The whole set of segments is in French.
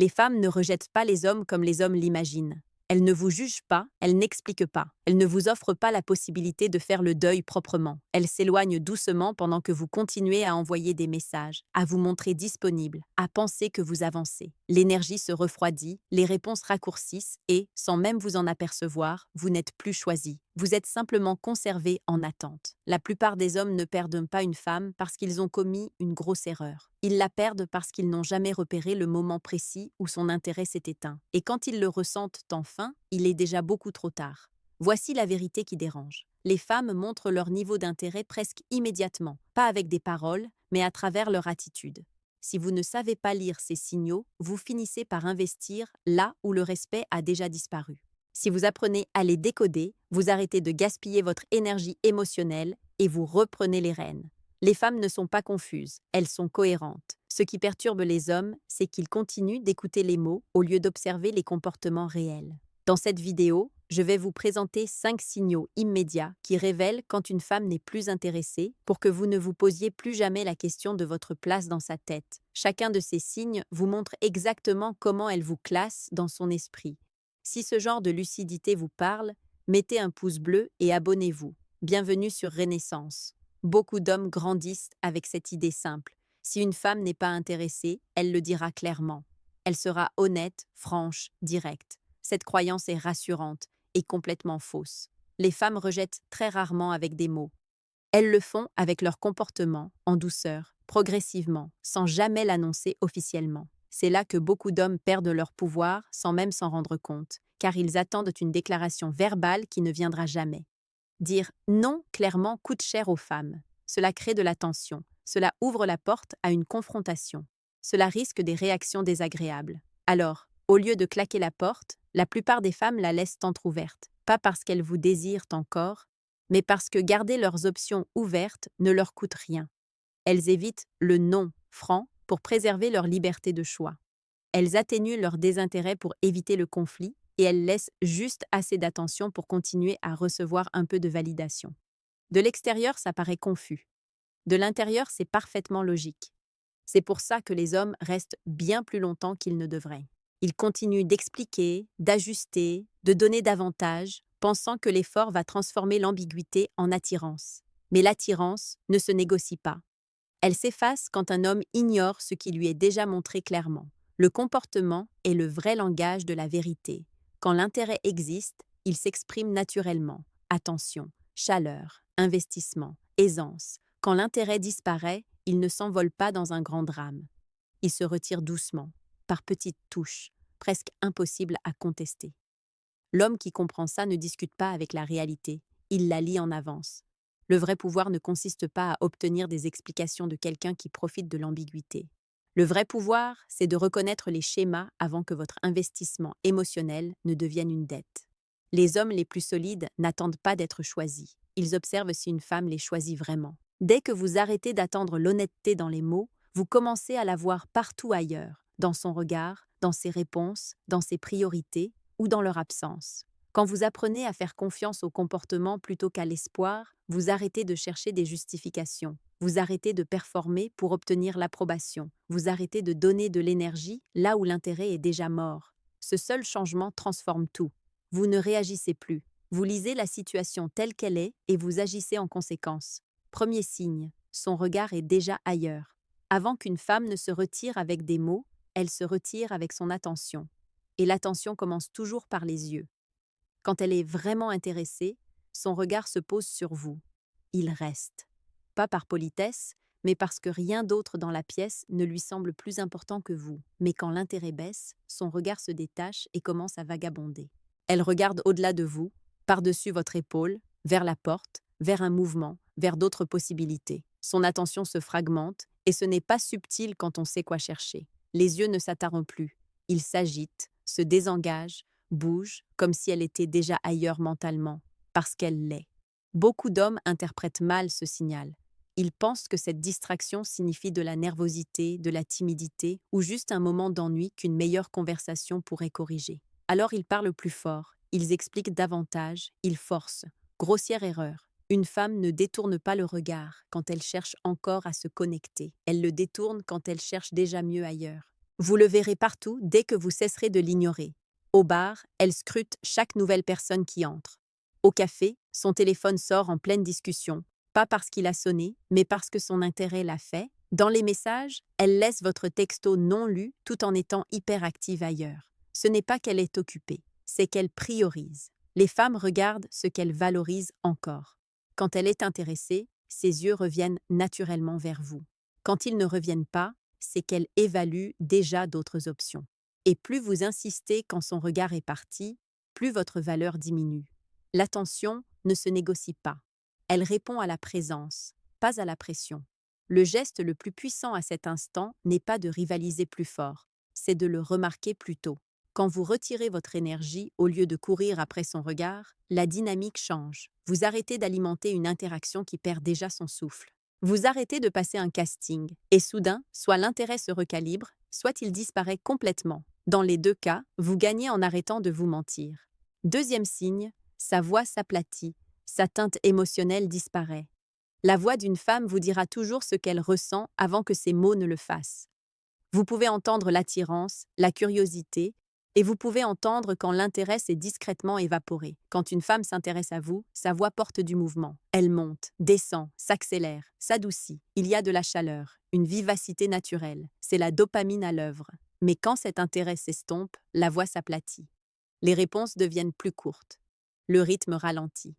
Les femmes ne rejettent pas les hommes comme les hommes l'imaginent. Elles ne vous jugent pas, elles n'expliquent pas. Elles ne vous offrent pas la possibilité de faire le deuil proprement. Elles s'éloignent doucement pendant que vous continuez à envoyer des messages, à vous montrer disponible, à penser que vous avancez. L'énergie se refroidit, les réponses raccourcissent et, sans même vous en apercevoir, vous n'êtes plus choisi. Vous êtes simplement conservé en attente. La plupart des hommes ne perdent pas une femme parce qu'ils ont commis une grosse erreur. Ils la perdent parce qu'ils n'ont jamais repéré le moment précis où son intérêt s'est éteint. Et quand ils le ressentent enfin, il est déjà beaucoup trop tard. Voici la vérité qui dérange. Les femmes montrent leur niveau d'intérêt presque immédiatement, pas avec des paroles, mais à travers leur attitude. Si vous ne savez pas lire ces signaux, vous finissez par investir là où le respect a déjà disparu. Si vous apprenez à les décoder, vous arrêtez de gaspiller votre énergie émotionnelle et vous reprenez les rênes. Les femmes ne sont pas confuses, elles sont cohérentes. Ce qui perturbe les hommes, c'est qu'ils continuent d'écouter les mots au lieu d'observer les comportements réels. Dans cette vidéo, je vais vous présenter 5 signaux immédiats qui révèlent quand une femme n'est plus intéressée pour que vous ne vous posiez plus jamais la question de votre place dans sa tête. Chacun de ces signes vous montre exactement comment elle vous classe dans son esprit. Si ce genre de lucidité vous parle, mettez un pouce bleu et abonnez-vous. Bienvenue sur Renaissance. Beaucoup d'hommes grandissent avec cette idée simple. Si une femme n'est pas intéressée, elle le dira clairement. Elle sera honnête, franche, directe. Cette croyance est rassurante et complètement fausse. Les femmes rejettent très rarement avec des mots. Elles le font avec leur comportement, en douceur, progressivement, sans jamais l'annoncer officiellement. C'est là que beaucoup d'hommes perdent leur pouvoir sans même s'en rendre compte, car ils attendent une déclaration verbale qui ne viendra jamais. Dire non clairement coûte cher aux femmes. Cela crée de la tension. Cela ouvre la porte à une confrontation. Cela risque des réactions désagréables. Alors, au lieu de claquer la porte, la plupart des femmes la laissent entr'ouverte, pas parce qu'elles vous désirent encore, mais parce que garder leurs options ouvertes ne leur coûte rien. Elles évitent le non franc pour préserver leur liberté de choix. Elles atténuent leur désintérêt pour éviter le conflit et elles laissent juste assez d'attention pour continuer à recevoir un peu de validation. De l'extérieur, ça paraît confus. De l'intérieur, c'est parfaitement logique. C'est pour ça que les hommes restent bien plus longtemps qu'ils ne devraient. Ils continuent d'expliquer, d'ajuster, de donner davantage, pensant que l'effort va transformer l'ambiguïté en attirance. Mais l'attirance ne se négocie pas. Elle s'efface quand un homme ignore ce qui lui est déjà montré clairement. Le comportement est le vrai langage de la vérité. Quand l'intérêt existe, il s'exprime naturellement. Attention, chaleur, investissement, aisance. Quand l'intérêt disparaît, il ne s'envole pas dans un grand drame. Il se retire doucement, par petites touches, presque impossibles à contester. L'homme qui comprend ça ne discute pas avec la réalité, il la lit en avance. Le vrai pouvoir ne consiste pas à obtenir des explications de quelqu'un qui profite de l'ambiguïté. Le vrai pouvoir, c'est de reconnaître les schémas avant que votre investissement émotionnel ne devienne une dette. Les hommes les plus solides n'attendent pas d'être choisis. Ils observent si une femme les choisit vraiment. Dès que vous arrêtez d'attendre l'honnêteté dans les mots, vous commencez à la voir partout ailleurs, dans son regard, dans ses réponses, dans ses priorités ou dans leur absence. Quand vous apprenez à faire confiance au comportement plutôt qu'à l'espoir, vous arrêtez de chercher des justifications. Vous arrêtez de performer pour obtenir l'approbation. Vous arrêtez de donner de l'énergie là où l'intérêt est déjà mort. Ce seul changement transforme tout. Vous ne réagissez plus. Vous lisez la situation telle qu'elle est et vous agissez en conséquence. Premier signe, son regard est déjà ailleurs. Avant qu'une femme ne se retire avec des mots, elle se retire avec son attention. Et l'attention commence toujours par les yeux. Quand elle est vraiment intéressée, son regard se pose sur vous. Il reste. Pas par politesse, mais parce que rien d'autre dans la pièce ne lui semble plus important que vous. Mais quand l'intérêt baisse, son regard se détache et commence à vagabonder. Elle regarde au-delà de vous, par-dessus votre épaule, vers la porte, vers un mouvement, vers d'autres possibilités. Son attention se fragmente et ce n'est pas subtil quand on sait quoi chercher. Les yeux ne s'attarent plus. Ils s'agitent, se désengagent, bougent comme si elle était déjà ailleurs mentalement, parce qu'elle l'est. Beaucoup d'hommes interprètent mal ce signal. Ils pensent que cette distraction signifie de la nervosité, de la timidité ou juste un moment d'ennui qu'une meilleure conversation pourrait corriger. Alors ils parlent plus fort, ils expliquent davantage, ils forcent. Grossière erreur. Une femme ne détourne pas le regard quand elle cherche encore à se connecter. Elle le détourne quand elle cherche déjà mieux ailleurs. Vous le verrez partout dès que vous cesserez de l'ignorer. Au bar, elle scrute chaque nouvelle personne qui entre. Au café, son téléphone sort en pleine discussion, pas parce qu'il a sonné, mais parce que son intérêt l'a fait. Dans les messages, elle laisse votre texto non lu tout en étant hyperactive ailleurs. Ce n'est pas qu'elle est occupée, c'est qu'elle priorise. Les femmes regardent ce qu'elles valorisent encore. Quand elle est intéressée, ses yeux reviennent naturellement vers vous. Quand ils ne reviennent pas, c'est qu'elle évalue déjà d'autres options. Et plus vous insistez quand son regard est parti, plus votre valeur diminue. L'attention ne se négocie pas. Elle répond à la présence, pas à la pression. Le geste le plus puissant à cet instant n'est pas de rivaliser plus fort, c'est de le remarquer plus tôt. Quand vous retirez votre énergie au lieu de courir après son regard, la dynamique change. Vous arrêtez d'alimenter une interaction qui perd déjà son souffle. Vous arrêtez de passer un casting, et soudain, soit l'intérêt se recalibre, soit il disparaît complètement. Dans les deux cas, vous gagnez en arrêtant de vous mentir. Deuxième signe, sa voix s'aplatit, sa teinte émotionnelle disparaît. La voix d'une femme vous dira toujours ce qu'elle ressent avant que ses mots ne le fassent. Vous pouvez entendre l'attirance, la curiosité, et vous pouvez entendre quand l'intérêt s'est discrètement évaporé. Quand une femme s'intéresse à vous, sa voix porte du mouvement. Elle monte, descend, s'accélère, s'adoucit. Il y a de la chaleur, une vivacité naturelle. C'est la dopamine à l'œuvre. Mais quand cet intérêt s'estompe, la voix s'aplatit. Les réponses deviennent plus courtes. Le rythme ralentit.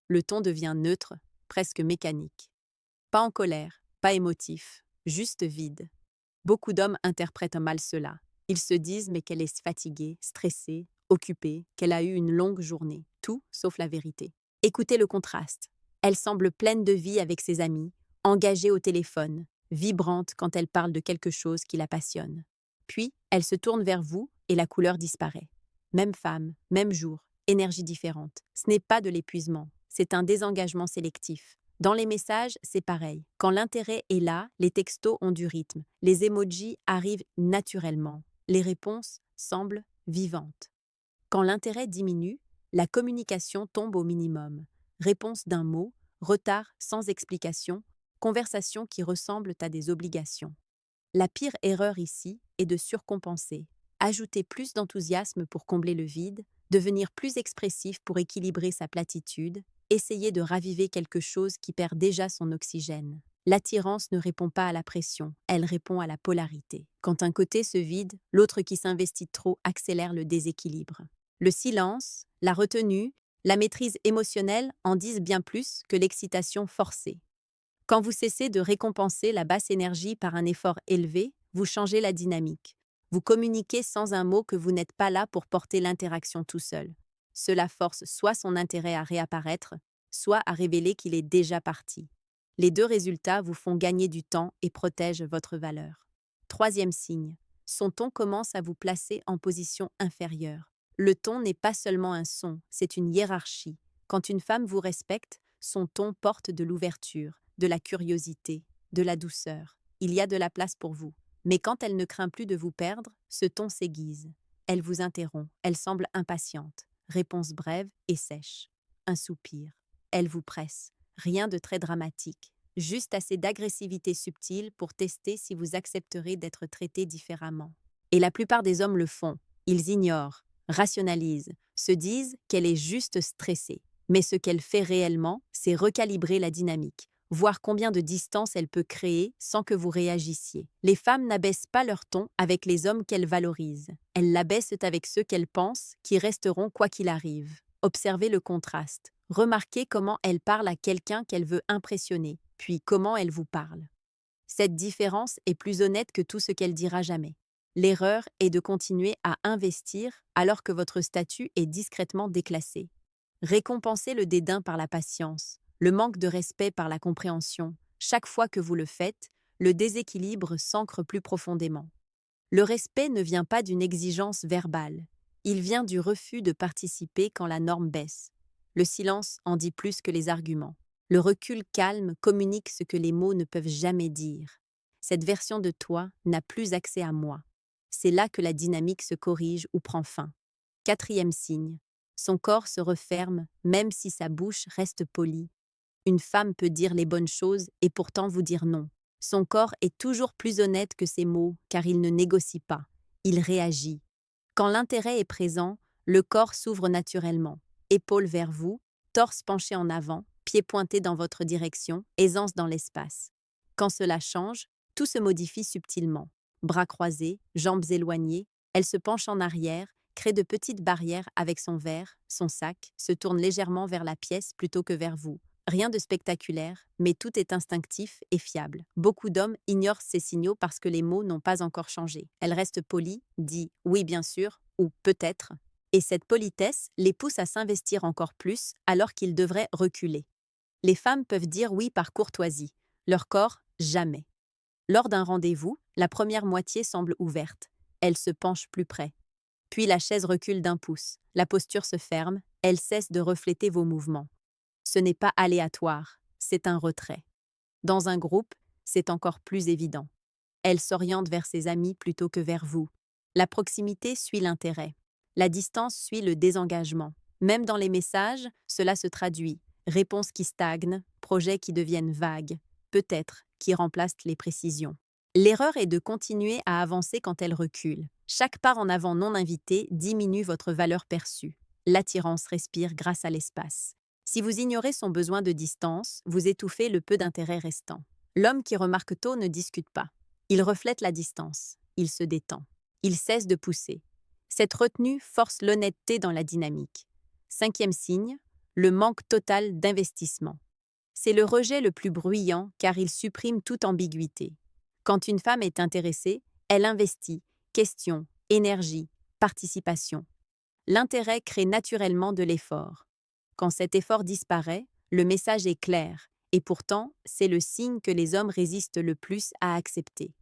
Le ton devient neutre, presque mécanique. Pas en colère, pas émotif, juste vide. Beaucoup d'hommes interprètent mal cela. Ils se disent mais qu'elle est fatiguée, stressée, occupée, qu'elle a eu une longue journée. Tout sauf la vérité. Écoutez le contraste. Elle semble pleine de vie avec ses amis, engagée au téléphone, vibrante quand elle parle de quelque chose qui la passionne. Puis, elle se tourne vers vous et la couleur disparaît. Même femme, même jour, énergie différente. Ce n'est pas de l'épuisement, c'est un désengagement sélectif. Dans les messages, c'est pareil. Quand l'intérêt est là, les textos ont du rythme. Les emojis arrivent naturellement. Les réponses semblent vivantes. Quand l'intérêt diminue, la communication tombe au minimum. Réponse d'un mot, retard sans explication, conversations qui ressemblent à des obligations. La pire erreur ici est de surcompenser. Ajouter plus d'enthousiasme pour combler le vide, devenir plus expressif pour équilibrer sa platitude, essayer de raviver quelque chose qui perd déjà son oxygène. L'attirance ne répond pas à la pression, elle répond à la polarité. Quand un côté se vide, l'autre qui s'investit trop accélère le déséquilibre. Le silence, la retenue, la maîtrise émotionnelle en disent bien plus que l'excitation forcée. Quand vous cessez de récompenser la basse énergie par un effort élevé, vous changez la dynamique. Vous communiquez sans un mot que vous n'êtes pas là pour porter l'interaction tout seul. Cela force soit son intérêt à réapparaître, soit à révéler qu'il est déjà parti. Les deux résultats vous font gagner du temps et protègent votre valeur. Troisième signe, son ton commence à vous placer en position inférieure. Le ton n'est pas seulement un son, c'est une hiérarchie. Quand une femme vous respecte, son ton porte de l'ouverture, de la curiosité, de la douceur. Il y a de la place pour vous. Mais quand elle ne craint plus de vous perdre, ce ton s'aiguise. Elle vous interrompt, elle semble impatiente. Réponse brève et sèche. Un soupir. Elle vous presse. Rien de très dramatique. Juste assez d'agressivité subtile pour tester si vous accepterez d'être traité différemment. Et la plupart des hommes le font. Ils ignorent, rationalisent, se disent qu'elle est juste stressée. Mais ce qu'elle fait réellement, c'est recalibrer la dynamique, voir combien de distance elle peut créer sans que vous réagissiez. Les femmes n'abaissent pas leur ton avec les hommes qu'elles valorisent. Elles l'abaissent avec ceux qu'elles pensent qui resteront quoi qu'il arrive. Observez le contraste. Remarquez comment elle parle à quelqu'un qu'elle veut impressionner, puis comment elle vous parle. Cette différence est plus honnête que tout ce qu'elle dira jamais. L'erreur est de continuer à investir alors que votre statut est discrètement déclassé. Récompensez le dédain par la patience, le manque de respect par la compréhension. Chaque fois que vous le faites, le déséquilibre s'ancre plus profondément. Le respect ne vient pas d'une exigence verbale. Il vient du refus de participer quand la norme baisse. Le silence en dit plus que les arguments. Le recul calme communique ce que les mots ne peuvent jamais dire. Cette version de toi n'a plus accès à moi. C'est là que la dynamique se corrige ou prend fin. Quatrième signe. Son corps se referme, même si sa bouche reste polie. Une femme peut dire les bonnes choses et pourtant vous dire non. Son corps est toujours plus honnête que ses mots, car il ne négocie pas, il réagit. Quand l'intérêt est présent, le corps s'ouvre naturellement, épaules vers vous, torse penché en avant, pieds pointés dans votre direction, aisance dans l'espace. Quand cela change, tout se modifie subtilement. Bras croisés, jambes éloignées, elle se penche en arrière, crée de petites barrières avec son verre, son sac, se tourne légèrement vers la pièce plutôt que vers vous. Rien de spectaculaire, mais tout est instinctif et fiable. Beaucoup d'hommes ignorent ces signaux parce que les mots n'ont pas encore changé. Elle reste polie, dit « oui bien sûr » ou « peut-être ». Et cette politesse les pousse à s'investir encore plus alors qu'ils devraient reculer. Les femmes peuvent dire oui par courtoisie, leur corps, jamais. Lors d'un rendez-vous, la première moitié semble ouverte. Elle se penche plus près. Puis la chaise recule d'1 pouce. La posture se ferme, elle cesse de refléter vos mouvements. Ce n'est pas aléatoire, c'est un retrait. Dans un groupe, c'est encore plus évident. Elle s'oriente vers ses amis plutôt que vers vous. La proximité suit l'intérêt. La distance suit le désengagement. Même dans les messages, cela se traduit. Réponses qui stagnent, projets qui deviennent vagues, peut-être qui remplacent les précisions. L'erreur est de continuer à avancer quand elle recule. Chaque pas en avant non invité diminue votre valeur perçue. L'attirance respire grâce à l'espace. Si vous ignorez son besoin de distance, vous étouffez le peu d'intérêt restant. L'homme qui remarque tôt ne discute pas. Il reflète la distance. Il se détend. Il cesse de pousser. Cette retenue force l'honnêteté dans la dynamique. 5e signe, le manque total d'investissement. C'est le rejet le plus bruyant car il supprime toute ambiguïté. Quand une femme est intéressée, elle investit, questions, énergie, participation. L'intérêt crée naturellement de l'effort. Quand cet effort disparaît, le message est clair, et pourtant, c'est le signe que les hommes résistent le plus à accepter.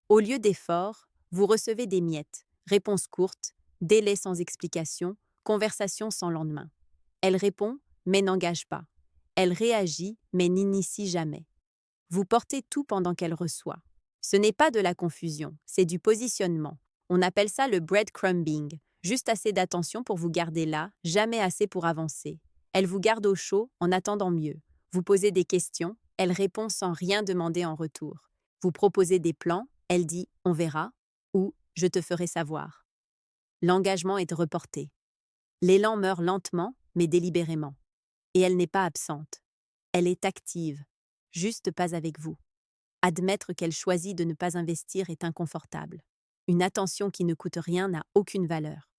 Au lieu d'effort, vous recevez des miettes, réponses courtes, délais sans explication, conversations sans lendemain. Elle répond, mais n'engage pas. Elle réagit, mais n'initie jamais. Vous portez tout pendant qu'elle reçoit. Ce n'est pas de la confusion, c'est du positionnement. On appelle ça le breadcrumbing. Juste assez d'attention pour vous garder là, jamais assez pour avancer. Elle vous garde au chaud en attendant mieux. Vous posez des questions, elle répond sans rien demander en retour. Vous proposez des plans, elle dit « on verra » ou « je te ferai savoir ». L'engagement est reporté. L'élan meurt lentement, mais délibérément. Et elle n'est pas absente. Elle est active, juste pas avec vous. Admettre qu'elle choisit de ne pas investir est inconfortable. Une attention qui ne coûte rien n'a aucune valeur.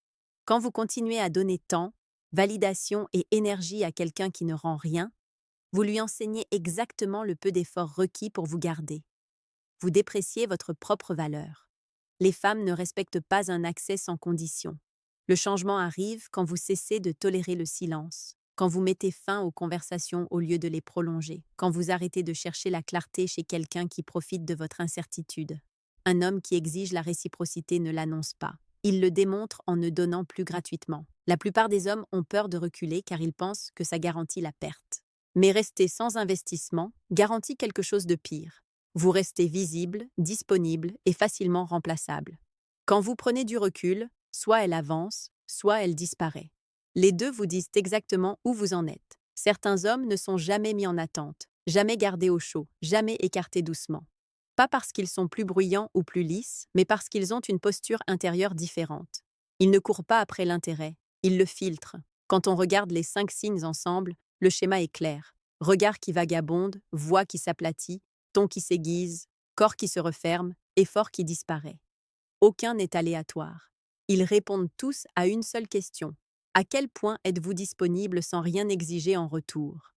Quand vous continuez à donner temps, validation et énergie à quelqu'un qui ne rend rien, vous lui enseignez exactement le peu d'efforts requis pour vous garder. Vous dépréciez votre propre valeur. Les femmes ne respectent pas un accès sans condition. Le changement arrive quand vous cessez de tolérer le silence, quand vous mettez fin aux conversations au lieu de les prolonger, quand vous arrêtez de chercher la clarté chez quelqu'un qui profite de votre incertitude. Un homme qui exige la réciprocité ne l'annonce pas. Il le démontre en ne donnant plus gratuitement. La plupart des hommes ont peur de reculer car ils pensent que ça garantit la perte. Mais rester sans investissement garantit quelque chose de pire. Vous restez visible, disponible et facilement remplaçable. Quand vous prenez du recul, soit elle avance, soit elle disparaît. Les deux vous disent exactement où vous en êtes. Certains hommes ne sont jamais mis en attente, jamais gardés au chaud, jamais écartés doucement. Pas parce qu'ils sont plus bruyants ou plus lisses, mais parce qu'ils ont une posture intérieure différente. Ils ne courent pas après l'intérêt, ils le filtrent. Quand on regarde les 5 signes ensemble, le schéma est clair. Regard qui vagabonde, voix qui s'aplatit, ton qui s'aiguise, corps qui se referme, effort qui disparaît. Aucun n'est aléatoire. Ils répondent tous à une seule question. À quel point êtes-vous disponible sans rien exiger en retour?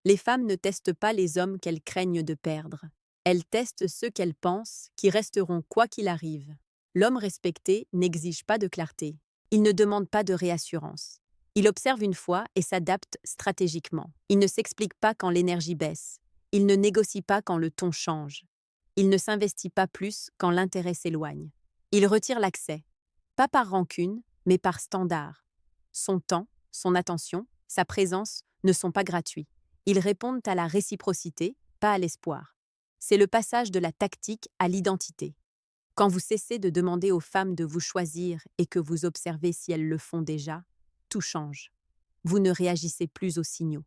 Les femmes ne testent pas les hommes qu'elles craignent de perdre. Elles testent ceux qu'elles pensent qui resteront quoi qu'il arrive. L'homme respecté n'exige pas de clarté. Il ne demande pas de réassurance. Il observe une fois et s'adapte stratégiquement. Il ne s'explique pas quand l'énergie baisse. Il ne négocie pas quand le ton change. Il ne s'investit pas plus quand l'intérêt s'éloigne. Il retire l'accès, pas par rancune, mais par standard. Son temps, son attention, sa présence ne sont pas gratuits. Ils répondent à la réciprocité, pas à l'espoir. C'est le passage de la tactique à l'identité. Quand vous cessez de demander aux femmes de vous choisir et que vous observez si elles le font déjà, tout change. Vous ne réagissez plus aux signaux.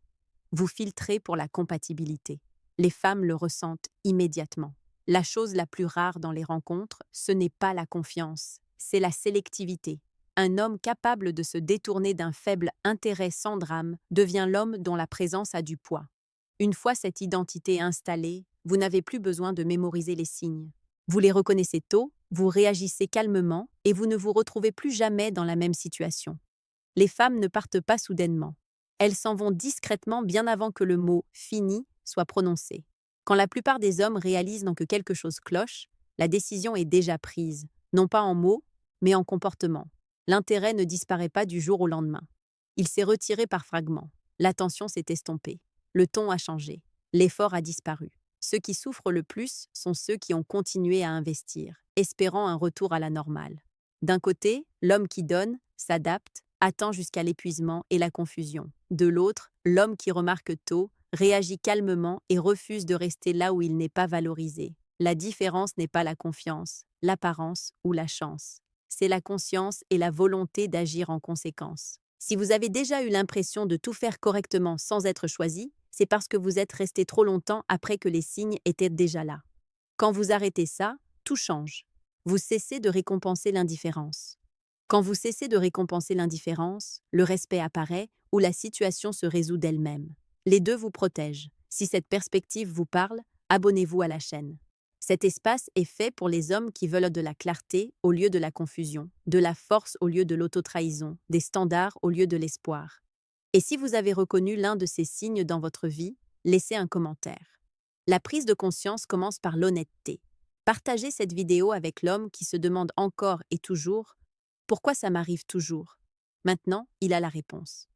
Vous filtrez pour la compatibilité. Les femmes le ressentent immédiatement. La chose la plus rare dans les rencontres, ce n'est pas la confiance, c'est la sélectivité. Un homme capable de se détourner d'un faible intérêt sans drame devient l'homme dont la présence a du poids. Une fois cette identité installée, vous n'avez plus besoin de mémoriser les signes. Vous les reconnaissez tôt, vous réagissez calmement et vous ne vous retrouvez plus jamais dans la même situation. Les femmes ne partent pas soudainement. Elles s'en vont discrètement bien avant que le mot « fini » soit prononcé. Quand la plupart des hommes réalisent donc que quelque chose cloche, la décision est déjà prise, non pas en mots, mais en comportement. L'intérêt ne disparaît pas du jour au lendemain. Il s'est retiré par fragments. L'attention s'est estompée. Le ton a changé. L'effort a disparu. Ceux qui souffrent le plus sont ceux qui ont continué à investir, espérant un retour à la normale. D'un côté, l'homme qui donne, s'adapte, attend jusqu'à l'épuisement et la confusion. De l'autre, l'homme qui remarque tôt, réagit calmement et refuse de rester là où il n'est pas valorisé. La différence n'est pas la confiance, l'apparence ou la chance. C'est la conscience et la volonté d'agir en conséquence. Si vous avez déjà eu l'impression de tout faire correctement sans être choisi, c'est parce que vous êtes resté trop longtemps après que les signes étaient déjà là. Quand vous arrêtez ça, tout change. Vous cessez de récompenser l'indifférence. Quand vous cessez de récompenser l'indifférence, le respect apparaît ou la situation se résout d'elle-même. Les deux vous protègent. Si cette perspective vous parle, abonnez-vous à la chaîne. Cet espace est fait pour les hommes qui veulent de la clarté au lieu de la confusion, de la force au lieu de l'autotrahison, des standards au lieu de l'espoir. Et si vous avez reconnu l'un de ces signes dans votre vie, laissez un commentaire. La prise de conscience commence par l'honnêteté. Partagez cette vidéo avec l'homme qui se demande encore et toujours « Pourquoi ça m'arrive toujours ?» Maintenant, il a la réponse.